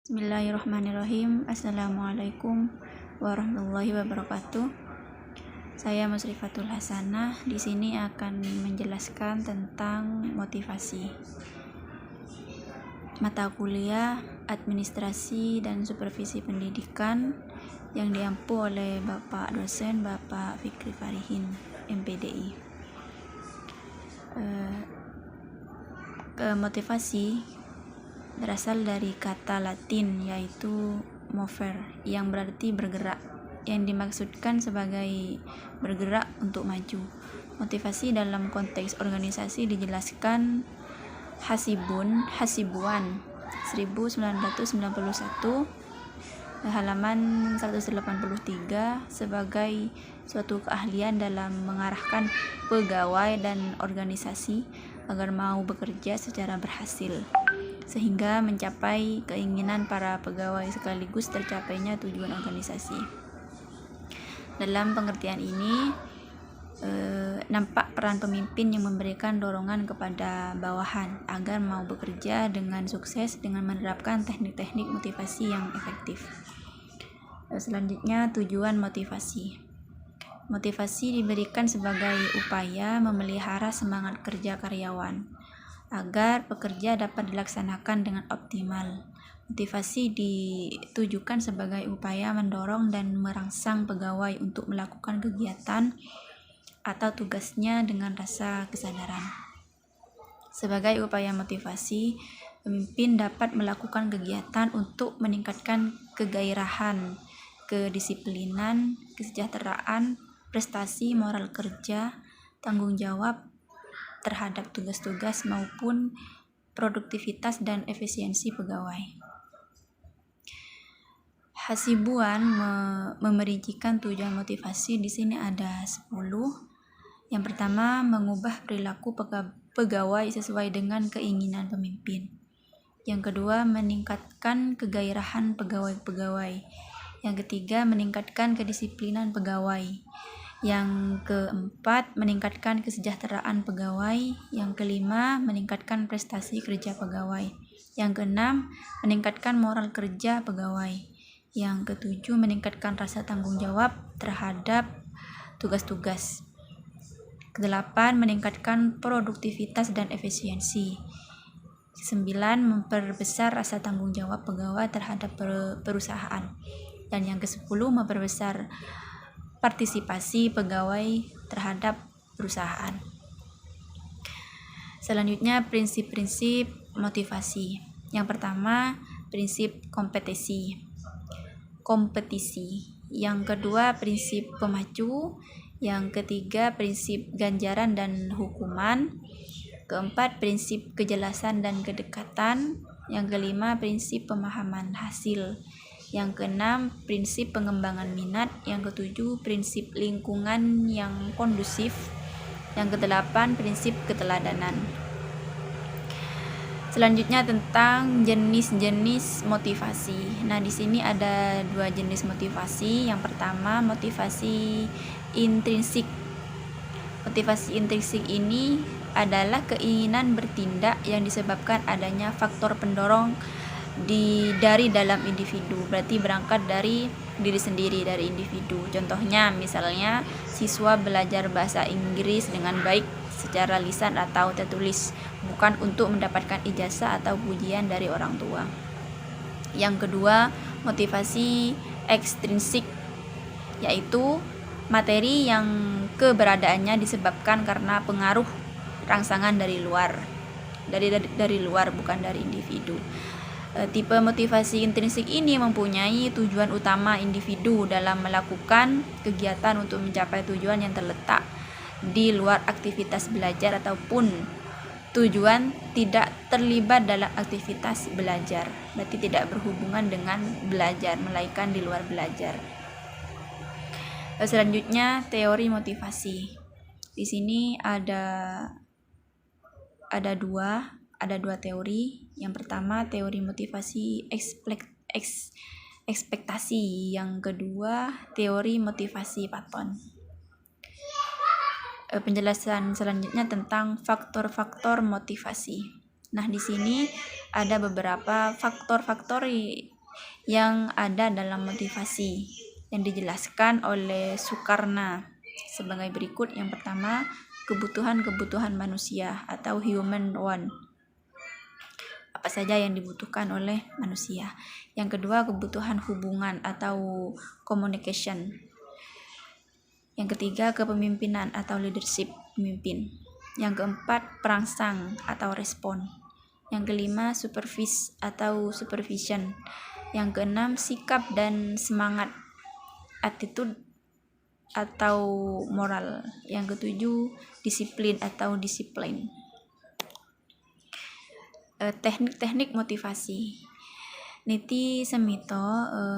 Bismillahirrahmanirrahim. Assalamualaikum warahmatullahi wabarakatuh. Saya Musrifatul Hasanah. Di sini akan menjelaskan tentang motivasi. Mata kuliah Administrasi dan Supervisi Pendidikan yang diampu oleh Bapak dosen Bapak Fikri Farihin, MPDI. Motivasi berasal dari kata Latin yaitu mover yang berarti bergerak, yang dimaksudkan sebagai bergerak untuk maju. Motivasi dalam konteks organisasi dijelaskan Hasibuan 1991 halaman 183 sebagai suatu keahlian dalam mengarahkan pegawai dan organisasi agar mau bekerja secara berhasil sehingga mencapai keinginan para pegawai sekaligus tercapainya tujuan organisasi. Dalam pengertian ini nampak peran pemimpin yang memberikan dorongan kepada bawahan agar mau bekerja dengan sukses dengan menerapkan teknik-teknik motivasi yang efektif. Selanjutnya, tujuan motivasi. Motivasi diberikan sebagai upaya memelihara semangat kerja karyawan agar pekerja dapat dilaksanakan dengan optimal. Motivasi ditujukan sebagai upaya mendorong dan merangsang pegawai untuk melakukan kegiatan atau tugasnya dengan rasa kesadaran. Sebagai upaya motivasi, pemimpin dapat melakukan kegiatan untuk meningkatkan kegairahan, kedisiplinan, kesejahteraan, prestasi moral kerja, tanggung jawab terhadap tugas-tugas maupun produktivitas dan efisiensi pegawai. Hasibuan memerincikan tujuan motivasi. Di sini ada 10. Yang pertama, mengubah perilaku pegawai sesuai dengan keinginan pemimpin. Yang kedua, meningkatkan kegairahan pegawai-pegawai. Yang ketiga, meningkatkan kedisiplinan pegawai. Yang keempat, meningkatkan kesejahteraan pegawai. Yang kelima, meningkatkan prestasi kerja pegawai. Yang keenam, meningkatkan moral kerja pegawai. Yang ketujuh, meningkatkan rasa tanggung jawab terhadap tugas-tugas. Kedelapan, meningkatkan produktivitas dan efisiensi. 9, memperbesar rasa tanggung jawab pegawai terhadap perusahaan. Dan yang ke-10, memperbesar partisipasi pegawai terhadap perusahaan. Selanjutnya, prinsip-prinsip motivasi. Yang pertama, prinsip kompetisi. Yang kedua, prinsip pemacu. Yang ketiga, prinsip ganjaran dan hukuman. Keempat, prinsip kejelasan dan kedekatan. Yang kelima, prinsip pemahaman hasil. Yang keenam, prinsip pengembangan minat. Yang ketujuh, prinsip lingkungan yang kondusif. Yang kedelapan, prinsip keteladanan. Selanjutnya tentang jenis-jenis motivasi. Nah, di sini ada 2 jenis motivasi. Yang pertama, motivasi intrinsik. Motivasi intrinsik ini adalah keinginan bertindak yang disebabkan adanya faktor pendorong dari dalam individu, berarti berangkat dari diri sendiri, dari individu. Contohnya, misalnya siswa belajar bahasa Inggris dengan baik secara lisan atau tertulis, bukan untuk mendapatkan ijazah atau pujian dari orang tua. Yang kedua, motivasi ekstrinsik, yaitu materi yang keberadaannya disebabkan karena pengaruh rangsangan dari luar, dari luar, bukan dari individu. Tipe motivasi intrinsik ini mempunyai tujuan utama individu dalam melakukan kegiatan untuk mencapai tujuan yang terletak di luar aktivitas belajar ataupun tujuan tidak terlibat dalam aktivitas belajar, berarti tidak berhubungan dengan belajar, melainkan di luar belajar. Selanjutnya, teori motivasi. Di sini ada dua teori. Yang pertama, teori motivasi ekspektasi. Yang kedua, teori motivasi Patton. Penjelasan selanjutnya tentang faktor-faktor motivasi. Nah, di sini ada beberapa faktor-faktor yang ada dalam motivasi yang dijelaskan oleh Sukarna sebagai berikut. Yang pertama, kebutuhan-kebutuhan manusia atau human want. Apa saja yang dibutuhkan oleh manusia. Yang kedua, kebutuhan hubungan atau communication. Yang ketiga, kepemimpinan atau leadership, pemimpin. Yang keempat, perangsang atau respon. Yang kelima, supervise atau supervision. Yang keenam, sikap dan semangat, attitude atau moral. Yang ketujuh, disiplin atau disiplin. Teknik-teknik motivasi. Niti Semito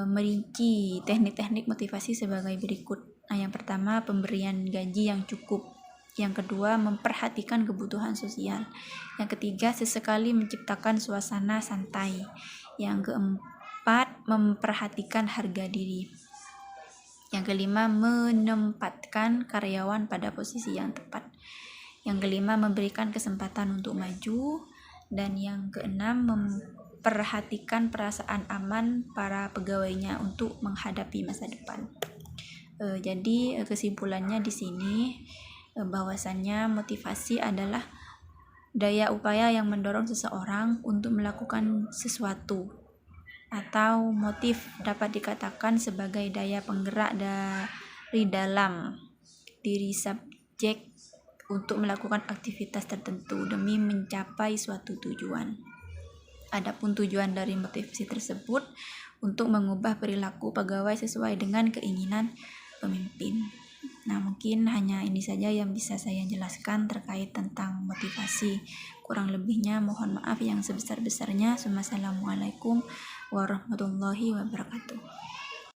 merinci teknik-teknik motivasi sebagai berikut. Yang pertama, pemberian gaji yang cukup. Yang kedua, memperhatikan kebutuhan sosial. Yang ketiga, sesekali menciptakan suasana santai. Yang keempat, memperhatikan harga diri. Yang kelima, menempatkan karyawan pada posisi yang tepat. Yang kelima, memberikan kesempatan untuk maju. Dan yang keenam, memperhatikan perasaan aman para pegawainya untuk menghadapi masa depan. Jadi kesimpulannya di sini bahwasannya motivasi adalah daya upaya yang mendorong seseorang untuk melakukan sesuatu, atau motif dapat dikatakan sebagai daya penggerak dari dalam diri subjek untuk melakukan aktivitas tertentu demi mencapai suatu tujuan. Adapun tujuan dari motivasi tersebut untuk mengubah perilaku pegawai sesuai dengan keinginan pemimpin. Nah, mungkin hanya ini saja yang bisa saya jelaskan terkait tentang motivasi. Kurang lebihnya mohon maaf yang sebesar-besarnya. Wassalamualaikum warahmatullahi wabarakatuh.